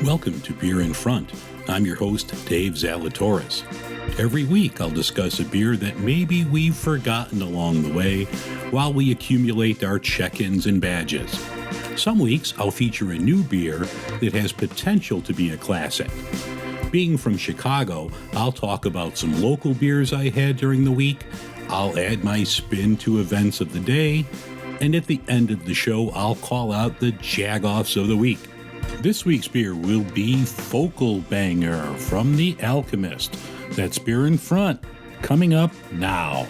Welcome to Beer in Front. I'm your host, Dave Zalatoris. Every week I'll discuss a beer that maybe we've forgotten along the way while we accumulate our check-ins and badges. Some weeks I'll feature a new beer that has potential to be a classic. Being from Chicago, I'll talk about some local beers I had during the week, I'll add my spin to events of the day, and at the end of the show I'll call out the jag-offs of the week. This week's beer will be Focal Banger from The Alchemist. That's Beer in Front, coming up now.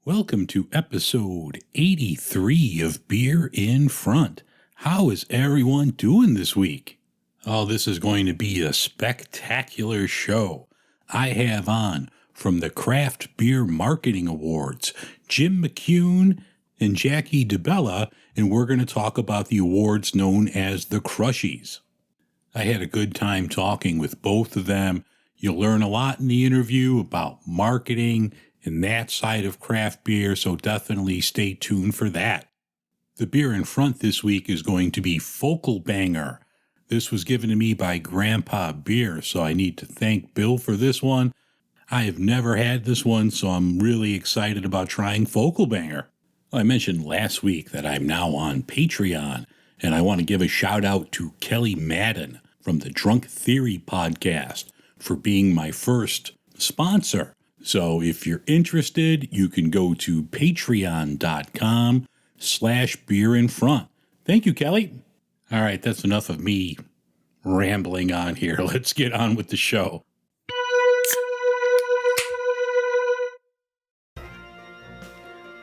Welcome to episode 83 of Beer in Front. How is everyone doing this week? Oh, this is going to be a spectacular show. I have on from the Craft Beer Marketing Awards, Jim McCune and Jackie DiBella, and we're going to talk about the awards known as the Crushies. I had a good time talking with both of them. You'll learn a lot in the interview about marketing and that side of craft beer, so definitely stay tuned for that. The beer in front this week is going to be Focal Banger. This was given to me by Grandpa Beer, so I need to thank Bill for this one. I have never had this one, so I'm really excited about trying Focal Banger. I mentioned last week that I'm now on Patreon, and I want to give a shout out to Kelly Madden from the Drunk Theory podcast for being my first sponsor. So if you're interested, you can go to patreon.com/beerinfront. Thank you, Kelly. All right, that's enough of me rambling on here. Let's get on with the show.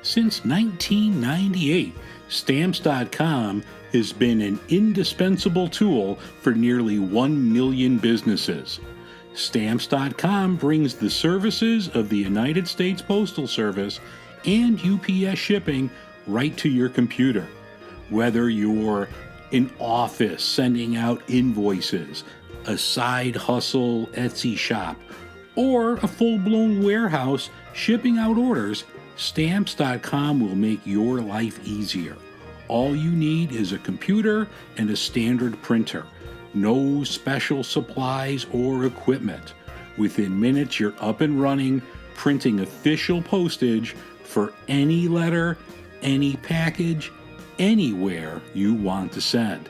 Since 1998, Stamps.com has been an indispensable tool for nearly 1 million businesses. Stamps.com brings the services of the United States Postal Service and UPS shipping right to your computer. Whether you're an office sending out invoices, a side hustle Etsy shop, or a full-blown warehouse shipping out orders, Stamps.com will make your life easier. All you need is a computer and a standard printer. No special supplies or equipment. Within minutes, you're up and running, printing official postage for any letter, any package, anywhere you want to send.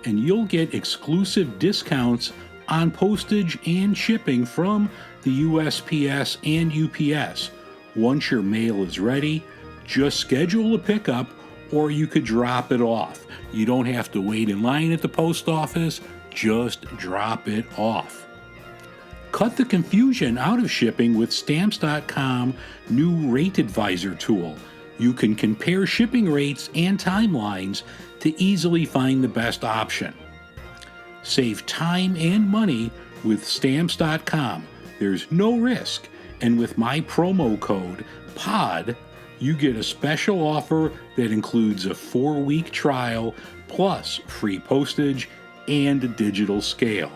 And you'll get exclusive discounts on postage and shipping from the USPS and UPS. Once your mail is ready, just schedule a pickup or you could drop it off. You don't have to wait in line at the post office, just drop it off. Cut the confusion out of shipping with Stamps.com new Rate Advisor tool. You can compare shipping rates and timelines to easily find the best option. Save time and money with Stamps.com. There's no risk. And with my promo code POD, you get a special offer that includes a 4-week trial plus free postage and a digital scale.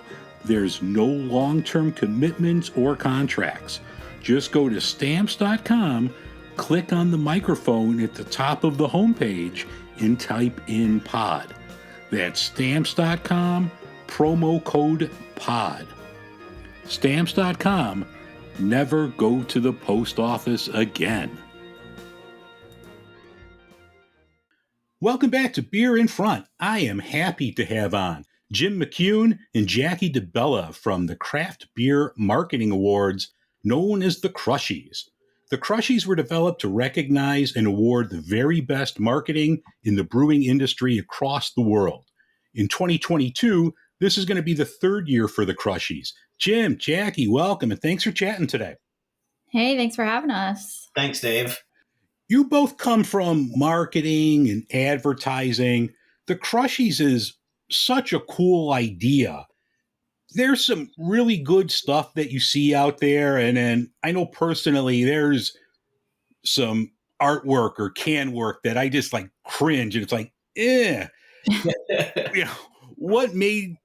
There's no long-term commitments or contracts. Just go to Stamps.com, click on the microphone at the top of the homepage, and type in POD. That's Stamps.com, promo code POD. Stamps.com. Never go to the post office again. Welcome back to Beer in Front. I am happy to have on Jim McCune and Jackie DiBella from the Craft Beer Marketing Awards, known as the Crushies. The Crushies were developed to recognize and award the very best marketing in the brewing industry across the world. In 2022, this is going to be the third year for the Crushies. Jim, Jackie, welcome, and thanks for chatting today. Hey, thanks for having us. Thanks, Dave. You both come from marketing and advertising. The Crushies is such a cool idea. There's some really good stuff that you see out there, and then I know personally there's some artwork or can work that I just like cringe, and it's like, what made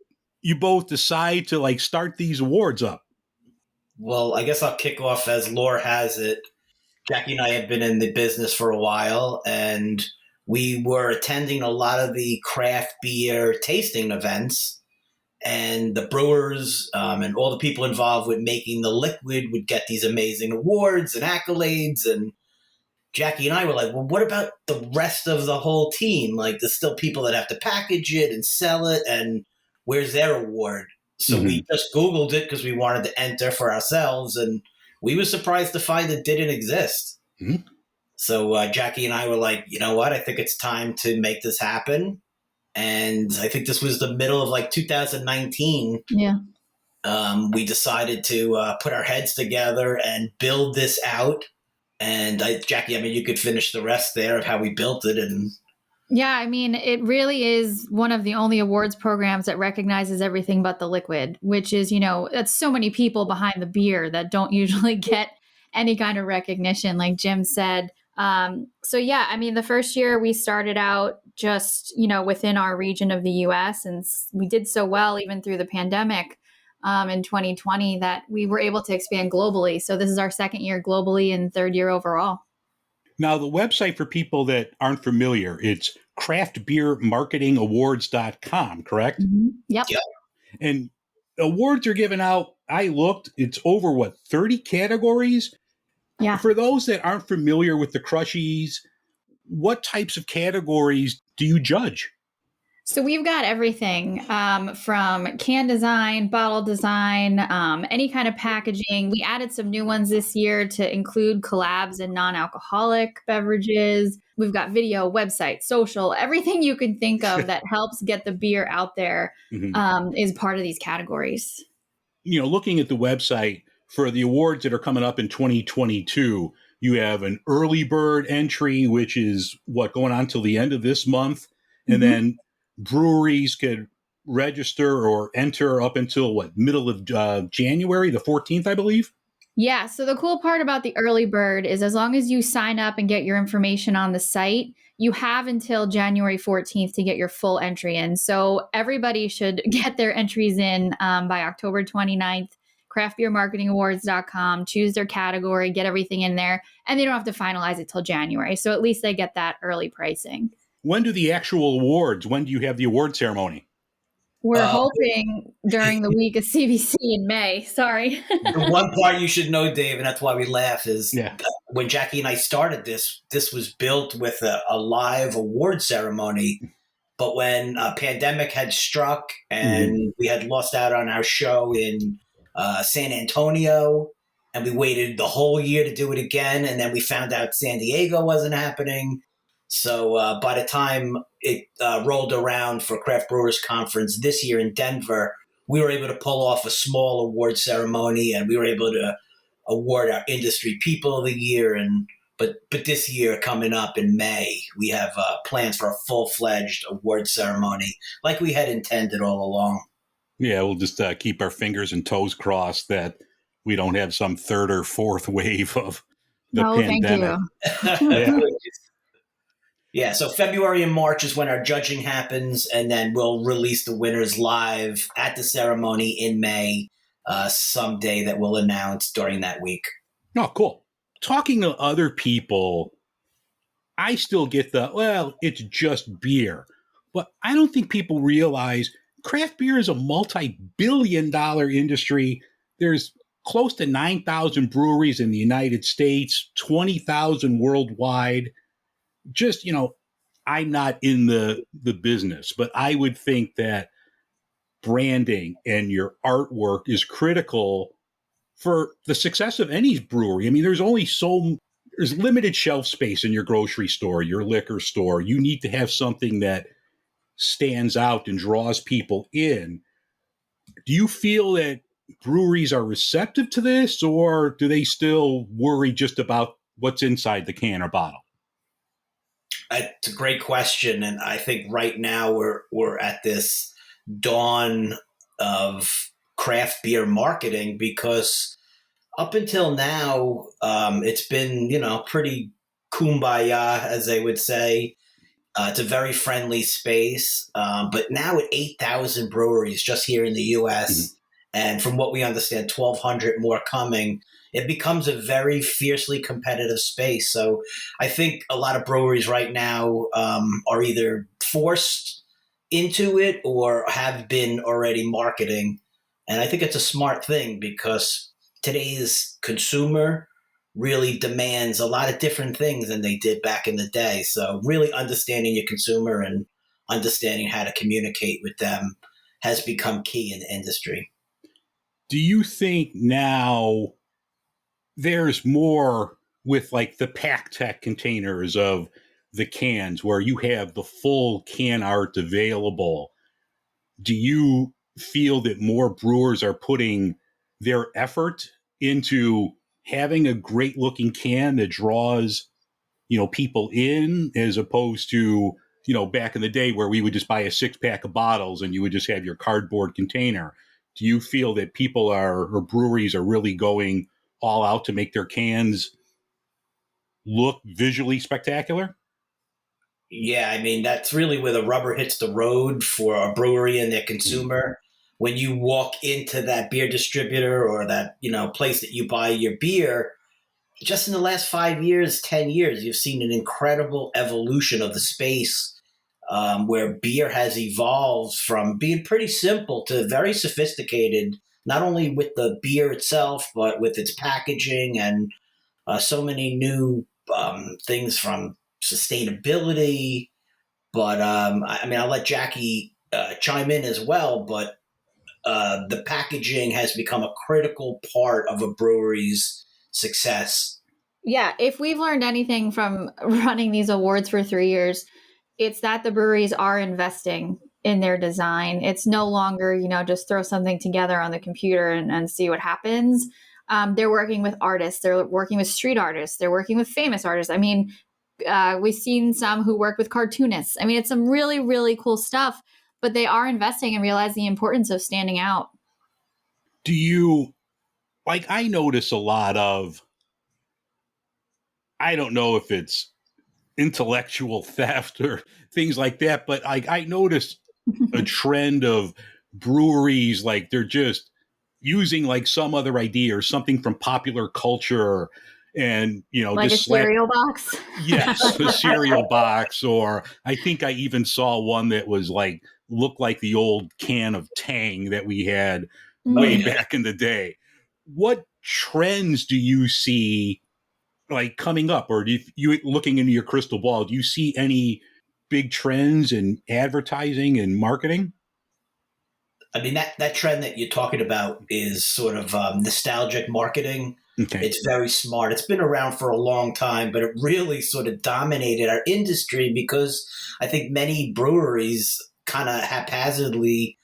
you both decide to like start these awards up? Well, I guess I'll kick off as lore has it. Jackie and I have been in the business for a while, and we were attending a lot of the craft beer tasting events, and the brewers and all the people involved with making the liquid would get these amazing awards and accolades. And Jackie and I were like, well, what about the rest of the whole team? Like, there's still people that have to package it and sell it, and where's their award? So we just Googled it because we wanted to enter for ourselves, and we were surprised to find it didn't exist. Mm-hmm. So Jackie and I were like, you know what? I think it's time to make this happen. And I think this was the middle of like 2019. Yeah. We decided to put our heads together and build this out. And Jackie, I mean, you could finish the rest there of how we built it. And yeah, I mean, it really is one of the only awards programs that recognizes everything but the liquid, which is, that's so many people behind the beer that don't usually get any kind of recognition, like Jim said. So yeah, I mean, the first year we started out just, within our region of the US, and we did so well even through the pandemic in 2020 that we were able to expand globally. So this is our second year globally and third year overall. Now, the website for people that aren't familiar, it's craftbeermarketingawards.com, correct? Mm-hmm. Yep. And awards are given out. I looked, it's over 30 categories? Yeah. For those that aren't familiar with the Crushies, what types of categories do you judge? So we've got everything from can design, bottle design, any kind of packaging. We added some new ones this year to include collabs and non-alcoholic beverages. We've got video, website, social, everything you can think of that helps get the beer out there is part of these categories. Looking at the website for the awards that are coming up in 2022, you have an early bird entry, which is going on till the end of this month. And then breweries could register or enter up until middle of January, the 14th, I believe. Yeah. So the cool part about the early bird is as long as you sign up and get your information on the site, you have until January 14th to get your full entry in. So everybody should get their entries in by October 29th. craftbeermarketingawards.com, choose their category, get everything in there, and they don't have to finalize it till January. So at least they get that early pricing. When do the actual awards, when do you have the award ceremony? We're hoping during the week of CBC in May. Sorry. The one part you should know, Dave, and that's why we laugh, is when Jackie and I started this was built with a live award ceremony. But when a pandemic had struck and we had lost out on our show in San Antonio, and we waited the whole year to do it again, and then we found out San Diego wasn't happening. So by the time it rolled around for Craft Brewers Conference this year in Denver, we were able to pull off a small award ceremony, and we were able to award our industry people of the year. But this year coming up in May, we have plans for a full-fledged award ceremony like we had intended all along. Yeah, we'll just keep our fingers and toes crossed that we don't have some third or fourth wave of the pandemic. Thank you. Yeah, so February and March is when our judging happens, and then we'll release the winners live at the ceremony in May, someday that we'll announce during that week. Oh, cool. Talking to other people, I still get it's just beer. But I don't think people realize craft beer is a multi-billion-dollar industry. There's close to 9,000 breweries in the United States, 20,000 worldwide. Just, I'm not in the business, but I would think that branding and your artwork is critical for the success of any brewery. I mean, there's limited shelf space in your grocery store, your liquor store. You need to have something that stands out and draws people in. Do you feel that breweries are receptive to this, or do they still worry just about what's inside the can or bottle? It's a great question, and I think right now we're at this dawn of craft beer marketing, because up until now it's been pretty kumbaya, as they would say. It's a very friendly space, but now at 8,000 breweries just here in the U.S. and from what we understand, 1,200 more coming. It becomes a very fiercely competitive space. So I think a lot of breweries right now are either forced into it or have been already marketing. And I think it's a smart thing because today's consumer really demands a lot of different things than they did back in the day. So really understanding your consumer and understanding how to communicate with them has become key in the industry. Do you think now there's more with like the pack tech containers of the cans where you have the full can art available? Do you feel that more brewers are putting their effort into having a great looking can that draws, people in, as opposed to, back in the day where we would just buy a 6-pack of bottles and you would just have your cardboard container? Do you feel that people or breweries are really going all out to make their cans look visually spectacular? Yeah, I mean, that's really where the rubber hits the road for a brewery and their consumer. When you walk into that beer distributor or that, place that you buy your beer, just in the last 5 years, 10 years, you've seen an incredible evolution of the space, where beer has evolved from being pretty simple to very sophisticated, not only with the beer itself, but with its packaging and so many new things from sustainability. But I mean, I'll let Jackie chime in as well, but the packaging has become a critical part of a brewery's success. Yeah, if we've learned anything from running these awards for 3 years, it's that the breweries are investing in their design. It's no longer, just throw something together on the computer and see what happens. They're working with artists. They're working with street artists. They're working with famous artists. I mean, we've seen some who work with cartoonists. I mean, it's some really, really cool stuff, but they are investing and realize the importance of standing out. Do you, I notice a lot of, I don't know if it's intellectual theft or things like that, but I noticed a trend of breweries, like they're just using like some other idea or something from popular culture and, Like just a cereal box. yes, a cereal box. Or I think I even saw one that was like, looked like the old can of Tang that we had way back in the day. What trends do you see like coming up, or do you looking into your crystal ball, do you see any big trends in advertising and marketing? I mean, that trend that you're talking about is sort of nostalgic marketing. Okay. It's very smart. It's been around for a long time, but it really sort of dominated our industry because I think many breweries kind of haphazardly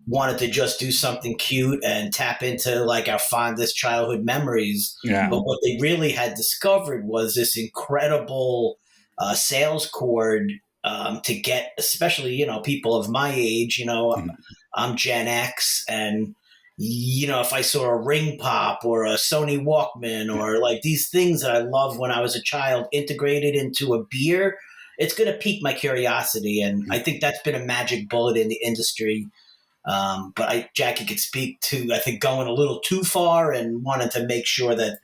wanted to just do something cute and tap into like our fondest childhood memories. Yeah. But what they really had discovered was this incredible sales cord to get, especially, people of my age, I'm Gen X, and if I saw a Ring Pop or a Sony Walkman or like these things that I loved when I was a child integrated into a beer, it's going to pique my curiosity. And I think that's been a magic bullet in the industry. But Jackie could speak to, I think, going a little too far and wanted to make sure that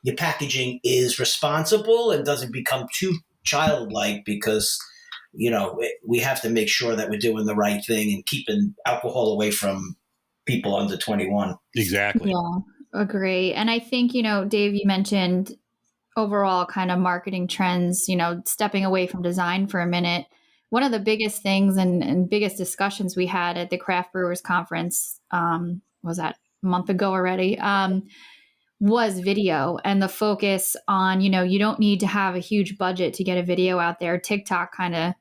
your packaging is responsible and doesn't become too childlike because we have to make sure that we're doing the right thing and keeping alcohol away from people under 21. Exactly. Yeah, agree. And I think, Dave, you mentioned overall kind of marketing trends, stepping away from design for a minute. One of the biggest things and biggest discussions we had at the Craft Brewers Conference, was that a month ago already, was video and the focus on, you don't need to have a huge budget to get a video out there. TikTok kind of,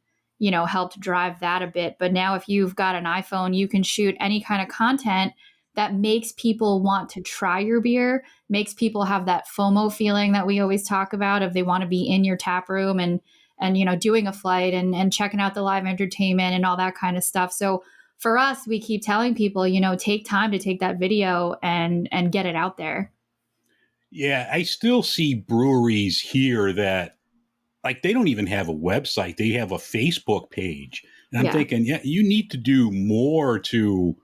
helped drive that a bit. But now if you've got an iPhone, you can shoot any kind of content that makes people want to try your beer, makes people have that FOMO feeling that we always talk about of they want to be in your tap room and doing a flight and checking out the live entertainment and all that kind of stuff. So for us, we keep telling people, take time to take that video and get it out there. Yeah, I still see breweries here that like they don't even have a website. They have a Facebook page. And I'm thinking, yeah, you need to do more to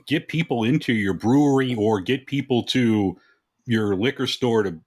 get people into your brewery or get people to your liquor store to,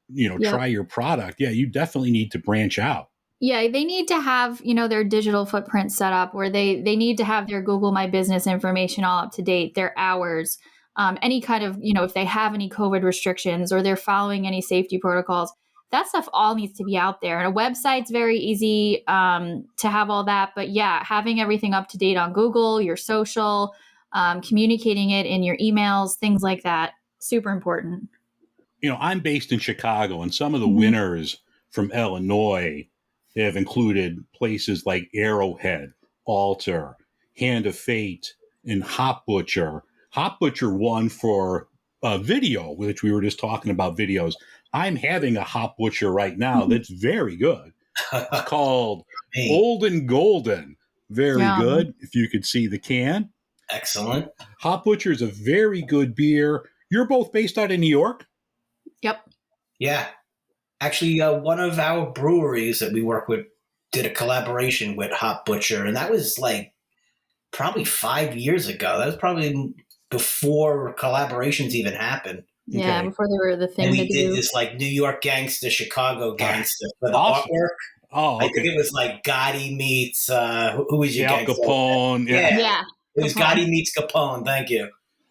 try your product, you definitely need to branch out. Yeah, they need to have, their digital footprint set up where they need to have their Google My Business information all up to date, their hours, any kind of, if they have any COVID restrictions or they're following any safety protocols, that stuff all needs to be out there. And a website's very easy to have all that. But yeah, having everything up to date on Google, your social, communicating it in your emails, things like that, super important. I'm based in Chicago, and some of the winners from Illinois have included places like Arrowhead, Alter, Hand of Fate, and Hop Butcher. Hop Butcher won for video, which we were just talking about videos. I'm having a Hop Butcher right now that's very good. It's called Old and Golden. Very good, if you could see the can. Excellent. Hop Butcher is a very good beer. You're both based out of New York? Yep. Yeah. Actually, one of our breweries that we work with did a collaboration with Hop Butcher, and that was like probably 5 years ago. That was probably before collaborations even happened. Yeah, Okay. before they were the thing. And we did this like New York gangster, Chicago gangster for the artwork. Oh, okay. I think it was like Gotti meets who was your Al gangster? Capone. Yeah. It was Gotti meets Capone. Thank you.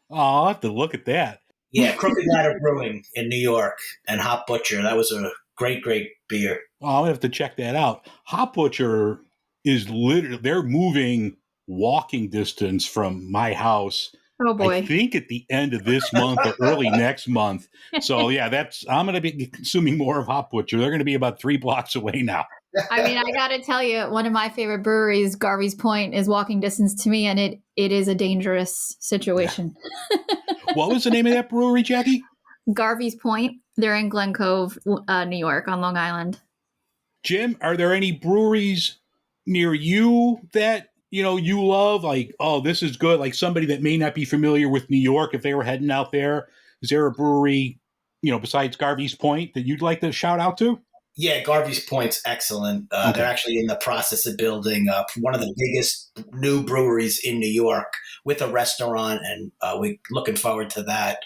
Oh, I'll have to look at that. Yeah, Crooked Ladder Brewing in New York and Hop Butcher. That was a great, great beer. Oh, I'm going to have to check that out. Hop Butcher is literally, they're moving walking distance from my house. Oh, boy. I think at the end of this month or early next month. So, yeah, I'm going to be consuming more of Hop Butcher. They're going to be about 3 blocks away now. I mean, I got to tell you, one of my favorite breweries, Garvey's Point, is walking distance to me, and it is a dangerous situation. What was the name of that brewery, Jackie? Garvey's Point. They're in Glen Cove, New York, on Long Island. Jim, are there any breweries near you that, you love? Like, oh, this is good. Like somebody that may not be familiar with New York, if they were heading out there, is there a brewery, besides Garvey's Point that you'd like to shout out to? Yeah, Garvey's Point's excellent. Okay. They're actually in the process of building one of the biggest new breweries in New York with a restaurant, and we're looking forward to that.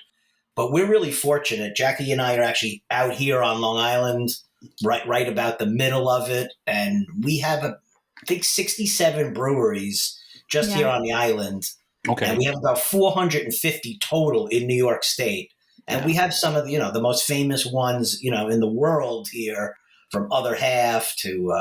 But we're really fortunate. Jackie and I are actually out here on Long Island, right about the middle of it, and we have I think 67 breweries just here on the island. Okay. And we have about 450 total in New York State. And we have some of the, the most famous ones, in the world here, from Other Half to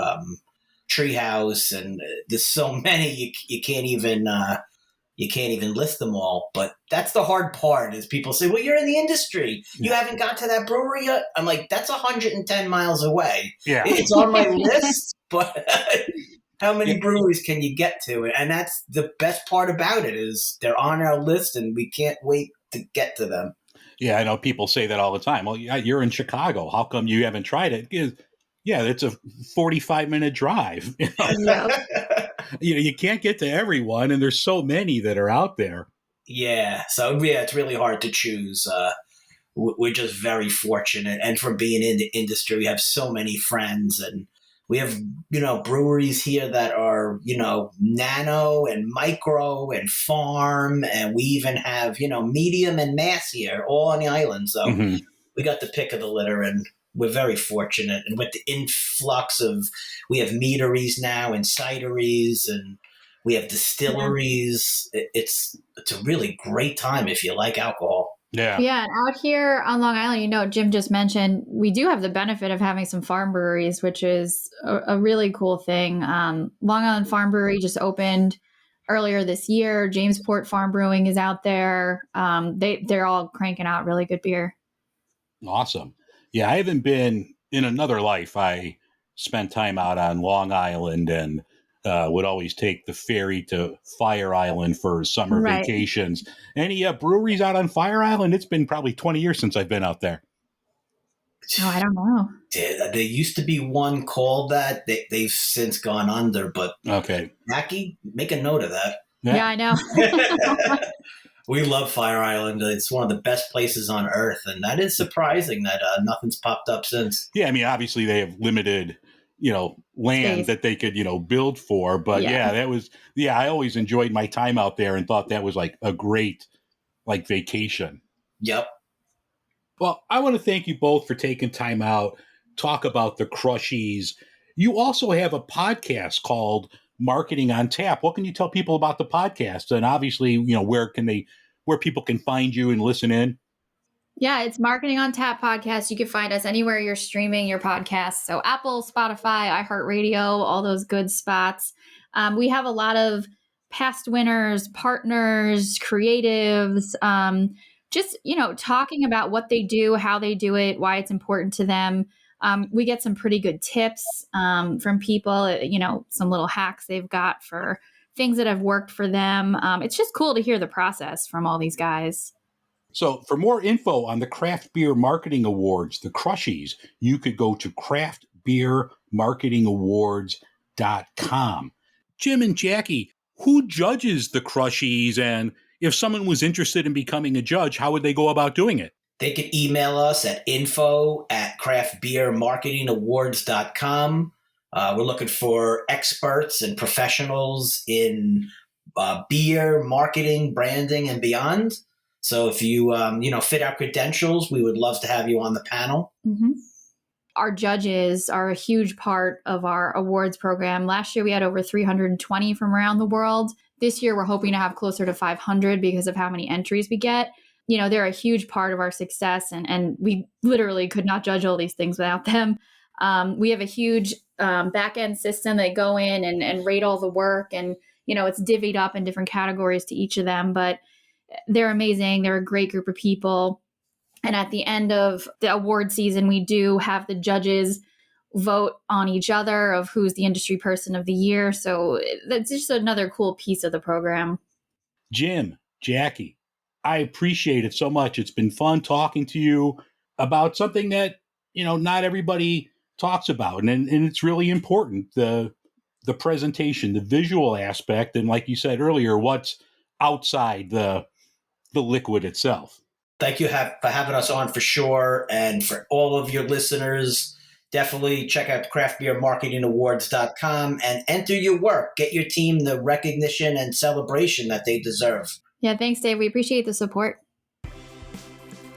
Treehouse, and there's so many you can't even list them all. But that's the hard part is people say, well, you're in the industry. You haven't got to that brewery yet? I'm like, that's 110 miles away. Yeah. It's on my list, but how many breweries can you get to? And that's the best part about it is they're on our list and we can't wait to get to them. Yeah, I know people say that all the time. Well, yeah, you're in Chicago. How come you haven't tried it? Yeah, it's a 45-minute drive. You can't get to everyone, and there's so many that are out there. Yeah, so it's really hard to choose. We're just very fortunate, and from being in the industry, we have so many friends, and we have breweries here that are nano and micro and farm, and we even have medium and mass here, all on the island. So we got the pick of the litter, and we're very fortunate. And with the influx of, we have meaderies now and cideries, and we have distilleries. It's a really great time if you like alcohol. Yeah. Yeah. And out here on Long Island, Jim just mentioned, we do have the benefit of having some farm breweries, which is a really cool thing. Long Island Farm Brewery just opened earlier this year. Jamesport Farm Brewing is out there. They're all cranking out really good beer. Awesome. Yeah. I haven't been in another life. I spent time out on Long Island and would always take the ferry to Fire Island for summer vacations. Any breweries out on Fire Island? It's been probably 20 years since I've been out there. Oh, I don't know. There used to be one called that. They've since gone under, but okay. Mackie, make a note of that. Yeah, I know. We love Fire Island. It's one of the best places on earth, and that is surprising that nothing's popped up since. Yeah, I mean, obviously they have limited land Space that they could, build for. But I always enjoyed my time out there and thought that was like a great like vacation. Yep. Well, I want to thank you both for taking time out, talk about the Crushies. You also have a podcast called Marketing on Tap. What can you tell people about the podcast? And obviously, where people can find you and listen in? Yeah, it's Marketing on Tap podcast. You can find us anywhere you're streaming your podcasts. So Apple, Spotify, iHeartRadio, all those good spots. We have a lot of past winners, partners, creatives, just, talking about what they do, how they do it, why it's important to them. We get some pretty good tips from people, some little hacks they've got for things that have worked for them. It's just cool to hear the process from all these guys. So for more info on the Craft Beer Marketing Awards, the Crushies, you could go to craftbeermarketingawards.com. Jim and Jackie, who judges the Crushies? And if someone was interested in becoming a judge, how would they go about doing it? They could email us at info@craftbeermarketingawards.com. We're looking for experts and professionals in beer, marketing, branding, and beyond. So if you, fit our credentials, we would love to have you on the panel. Mm-hmm. Our judges are a huge part of our awards program. Last year, we had over 320 from around the world. This year, we're hoping to have closer to 500 because of how many entries we get. They're a huge part of our success, and we literally could not judge all these things without them. We have a huge back-end system. They go in and rate all the work, and, it's divvied up in different categories to each of them, but they're amazing. They're a great group of people. And at the end of the award season, we do have the judges vote on each other of who's the industry person of the year. So that's just another cool piece of the program. Jim, Jackie, I appreciate it so much. It's been fun talking to you about something that, not everybody talks about. And it's really important, the presentation, the visual aspect. And like you said earlier, what's outside the liquid itself. Thank you for having us on for sure. And for all of your listeners, definitely check out craftbeermarketingawards.com and enter your work. Get your team the recognition and celebration that they deserve. Yeah, thanks, Dave. We appreciate the support.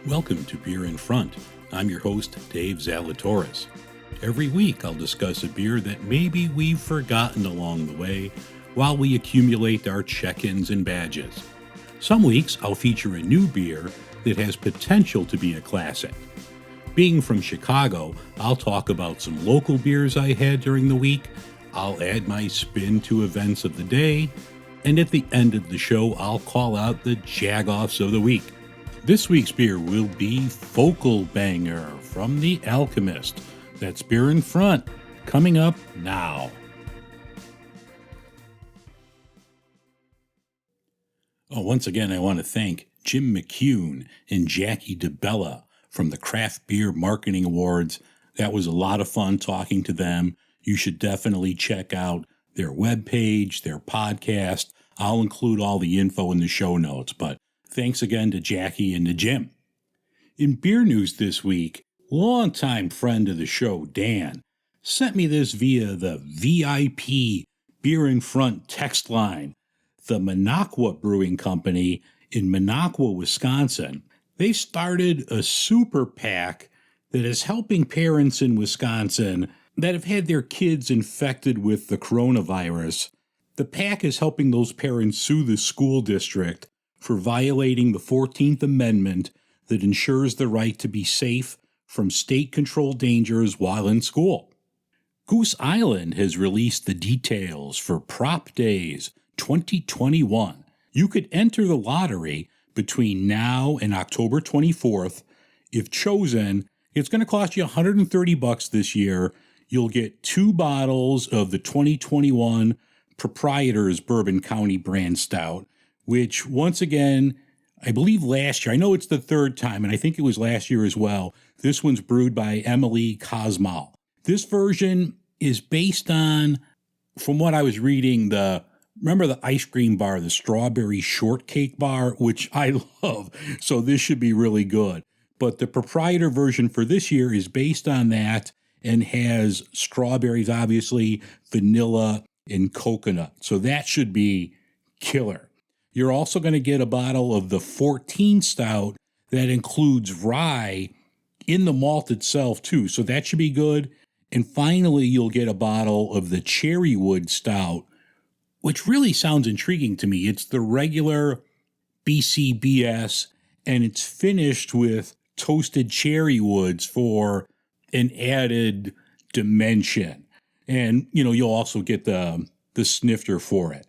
Welcome to Beer in Front. I'm your host, Dave Zalatoris. Every week, I'll discuss a beer that maybe we've forgotten along the way while we accumulate our check-ins and badges. Some weeks, I'll feature a new beer that has potential to be a classic. Being from Chicago, I'll talk about some local beers I had during the week, I'll add my spin to events of the day, and at the end of the show, I'll call out the jag-offs of the week. This week's beer will be Focal Banger from The Alchemist. That's Beer in Front, coming up now. Once again, I want to thank Jim McCune and Jackie DiBella from the Craft Beer Marketing Awards. That was a lot of fun talking to them. You should definitely check out their webpage, their podcast. I'll include all the info in the show notes, but thanks again to Jackie and to Jim. In beer news this week, longtime friend of the show, Dan, sent me this via the VIP Beer in Front text line. The Minocqua Brewing Company in Minocqua, Wisconsin, they started a super PAC that is helping parents in Wisconsin that have had their kids infected with the coronavirus. The PAC is helping those parents sue the school district for violating the 14th Amendment that ensures the right to be safe from state-controlled dangers while in school. Goose Island has released the details for Prop Days 2021. You could enter the lottery between now and October 24th. If chosen, it's going to cost you $130 this year. You'll get 2 bottles of the 2021 Proprietors Bourbon County brand stout, which once again, I believe last year, I know it's the third time, and I think it was last year as well. This one's brewed by Emily Cosmal. This version is based on, from what I was reading, remember the ice cream bar, the strawberry shortcake bar, which I love. So this should be really good. But the proprietor version for this year is based on that and has strawberries, obviously, vanilla, and coconut. So that should be killer. You're also going to get a bottle of the 14 stout that includes rye in the malt itself too. So that should be good. And finally, you'll get a bottle of the Cherrywood stout, which really sounds intriguing to me. It's the regular BCBS, and it's finished with toasted cherry woods for an added dimension. And, you'll also get the snifter for it.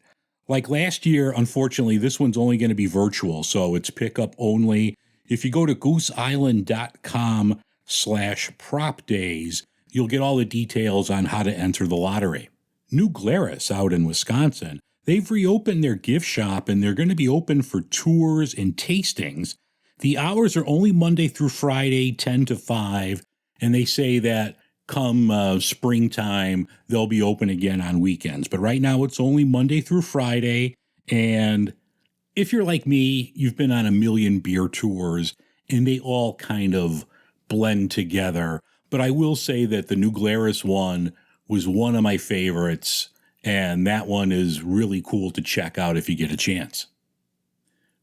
Like last year, unfortunately, this one's only going to be virtual, so it's pickup only. If you go to gooseisland.com/prop days, you'll get all the details on how to enter the lottery. New Glarus out in Wisconsin, they've reopened their gift shop and they're going to be open for tours and tastings. The hours are only Monday through Friday, 10 to 5, and they say that come springtime, they'll be open again on weekends. But right now, it's only Monday through Friday. And if you're like me, you've been on a million beer tours, and they all kind of blend together. But I will say that the New Glarus one was one of my favorites, and that one is really cool to check out if you get a chance.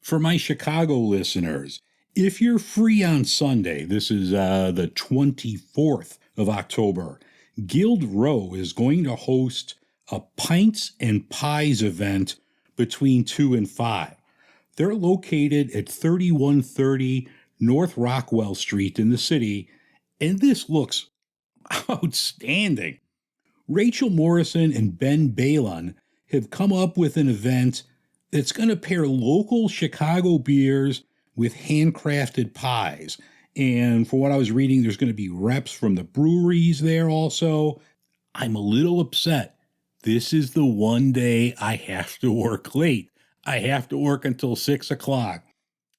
For my Chicago listeners, if you're free on Sunday, this is the 24th of October, Guild Row is going to host a Pints and Pies event between 2 and 5. They're located at 3130 North Rockwell Street in the city, and this looks outstanding. Rachel Morrison and Ben Balon have come up with an event that's going to pair local Chicago beers with handcrafted pies. And for what I was reading, there's going to be reps from the breweries there also. I'm a little upset. This is the one day I have to work late. I have to work until 6 o'clock.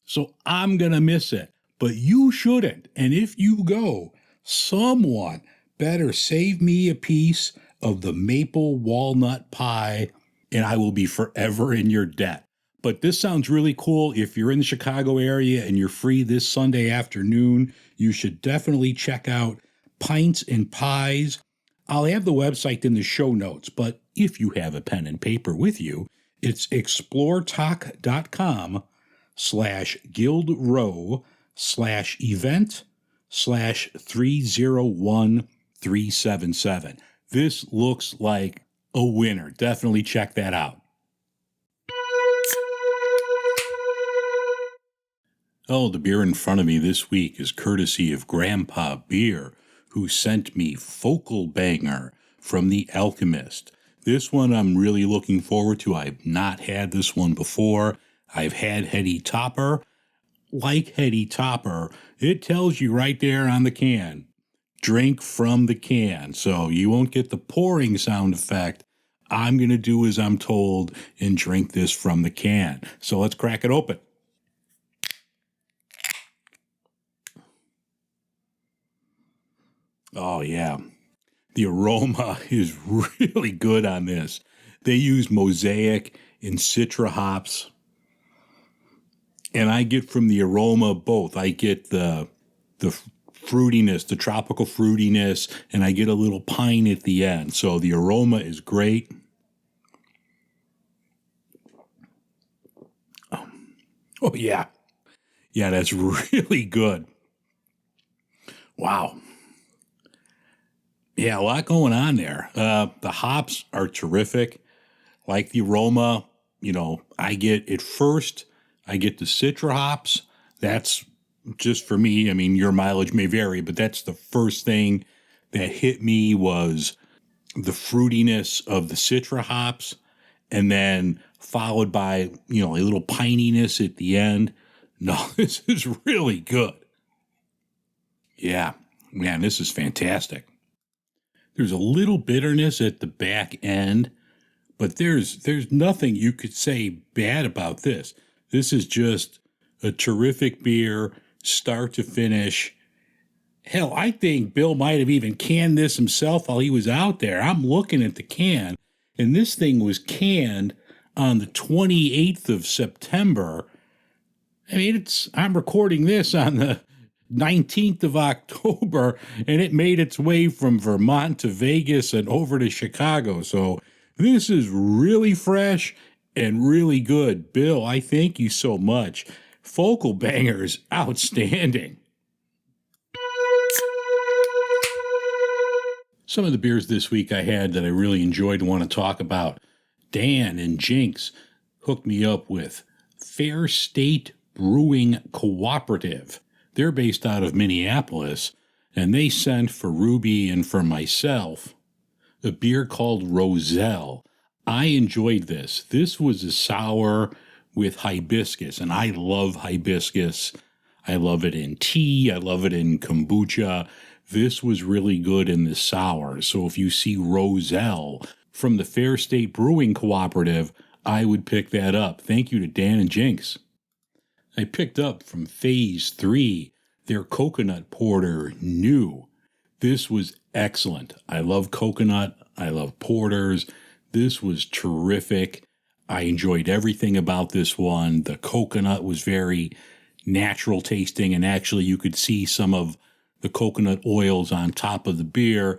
So I'm going to miss it. But you shouldn't. And if you go, someone better save me a piece of the maple walnut pie, and I will be forever in your debt. But this sounds really cool. If you're in the Chicago area and you're free this Sunday afternoon, you should definitely check out Pints and Pies. I'll have the website in the show notes, but if you have a pen and paper with you, it's exploretalk.com/guildrow/event/301377. This looks like a winner. Definitely check that out. Oh, the beer in front of me this week is courtesy of Grandpa Beer, who sent me Focal Banger from The Alchemist. This one I'm really looking forward to. I've not had this one before. I've had Heady Topper. Like Heady Topper, it tells you right there on the can, drink from the can. So you won't get the pouring sound effect. I'm going to do as I'm told and drink this from the can. So let's crack it open. Oh, yeah. The aroma is really good on this. They use Mosaic and Citra hops. And I get from the aroma both. I get the fruitiness, the tropical fruitiness, and I get a little pine at the end. So the aroma is great. Oh, yeah. Yeah, that's really good. Wow. Yeah, a lot going on there. The hops are terrific. Like the aroma, I get the Citra hops. That's just for me. I mean, your mileage may vary, but that's the first thing that hit me was the fruitiness of the Citra hops, and then followed by, a little pininess at the end. No, this is really good. Yeah, man, this is fantastic. There's a little bitterness at the back end, but there's nothing you could say bad about this. This is just a terrific beer, start to finish. Hell, I think Bill might have even canned this himself while he was out there. I'm looking at the can, and this thing was canned on the 28th of September. I mean, I'm recording this on the 19th of October, and it made its way from Vermont to Vegas and over to Chicago. So this is really fresh, and really good. Bill, I thank you so much. Focal Bangers, outstanding. Some of the beers this week I had that I really enjoyed and want to talk about. Dan and Jinx hooked me up with Fair State Brewing Cooperative. They're based out of Minneapolis, and they sent for Ruby and for myself a beer called Roselle. I enjoyed this. This was a sour with hibiscus, and I love hibiscus. I love it in tea. I love it in kombucha. This was really good in the sour. So if you see Roselle from the Fair State Brewing Cooperative, I would pick that up. Thank you to Dan and Jinx. I picked up from Phase 3 their coconut porter new. This was excellent. I love coconut. I love porters. This was terrific. I enjoyed everything about this one. The coconut was very natural tasting, and actually you could see some of the coconut oils on top of the beer.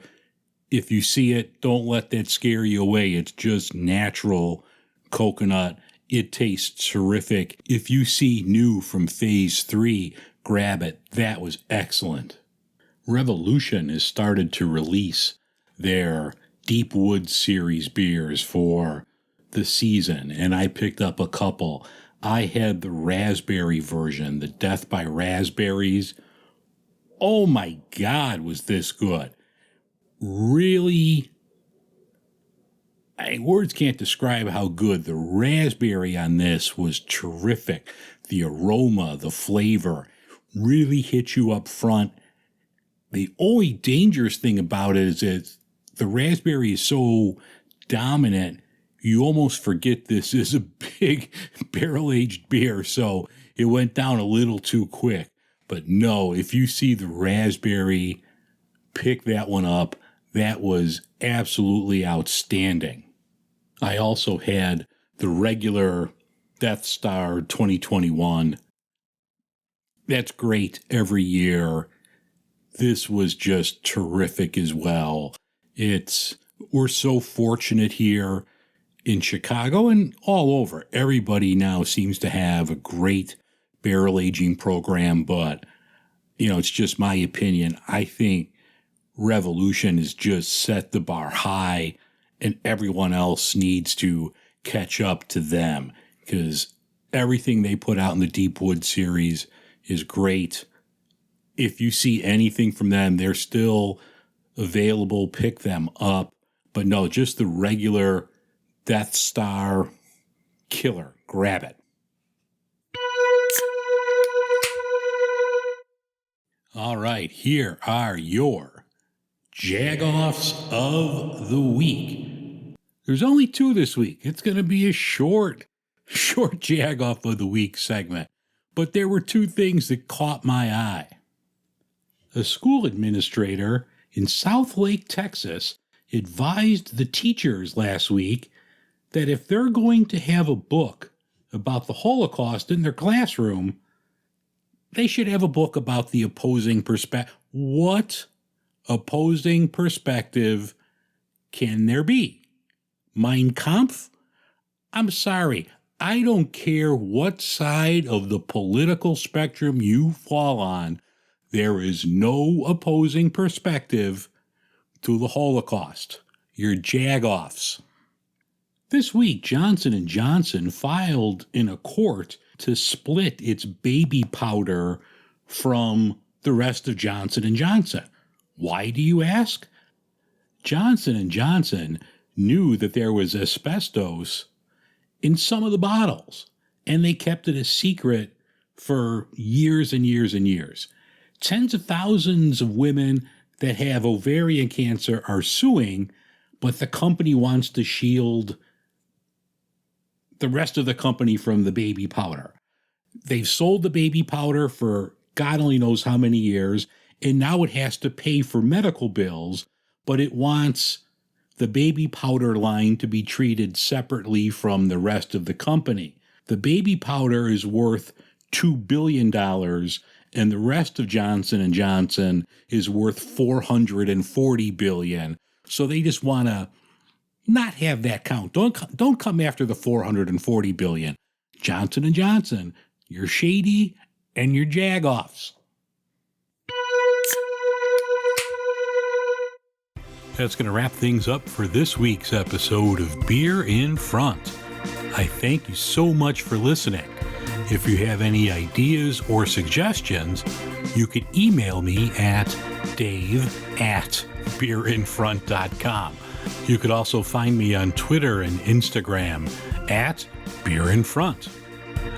If you see it, don't let that scare you away. It's just natural coconut. It tastes terrific. If you see new from Phase 3, grab it. That was excellent. Revolution has started to release their Deep Wood Series beers for the season, and I picked up a couple. I had the raspberry version, the Death by Raspberries. Oh my God, was this good. Really, words can't describe how good. The raspberry on this was terrific. The aroma, the flavor really hit you up front. The only dangerous thing about it is that the raspberry is so dominant, you almost forget this is a big barrel-aged beer, so it went down a little too quick. But no, if you see the raspberry, pick that one up. That was absolutely outstanding. I also had the regular Death Star 2021. That's great every year. This was just terrific as well. We're so fortunate here in Chicago and all over. Everybody now seems to have a great barrel aging program, but, it's just my opinion. I think Revolution has just set the bar high, and everyone else needs to catch up to them because everything they put out in the Deep Wood series is great. If you see anything from them, they're still available. Pick them up. But no, just the regular Death Star killer. Grab it. All right, here are your Jag-Offs of the Week. There's only 2 this week. It's going to be a short Jag-Off of the Week segment. But there were 2 things that caught my eye. A school administrator in South Lake, Texas, advised the teachers last week that if they're going to have a book about the Holocaust in their classroom, they should have a book about the opposing perspective. What opposing perspective can there be? Mein Kampf? I'm sorry. I don't care what side of the political spectrum you fall on. There is no opposing perspective to the Holocaust. You're Jag-Offs. This week, Johnson & Johnson filed in a court to split its baby powder from the rest of Johnson & Johnson. Why, do you ask? Johnson & Johnson knew that there was asbestos in some of the bottles, and they kept it a secret for years and years and years. Tens of thousands of women that have ovarian cancer are suing, but the company wants to shield the rest of the company from the baby powder. They've sold the baby powder for God only knows how many years, and now it has to pay for medical bills, but it wants the baby powder line to be treated separately from the rest of the company. The baby powder is worth $2 billion, and the rest of Johnson & Johnson is worth $440 billion. So they just want to, not have that count. Don't come after the $440 billion. Johnson & Johnson, you're shady and you're jagoffs. That's going to wrap things up for this week's episode of Beer in Front. I thank you so much for listening. If you have any ideas or suggestions, you can email me at dave@beerinfront.com. You could also find me on Twitter and Instagram at beerinfront.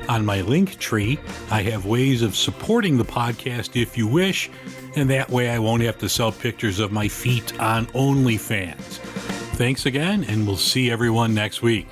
On my link tree, I have ways of supporting the podcast if you wish, and that way I won't have to sell pictures of my feet on OnlyFans. Thanks again, and we'll see everyone next week.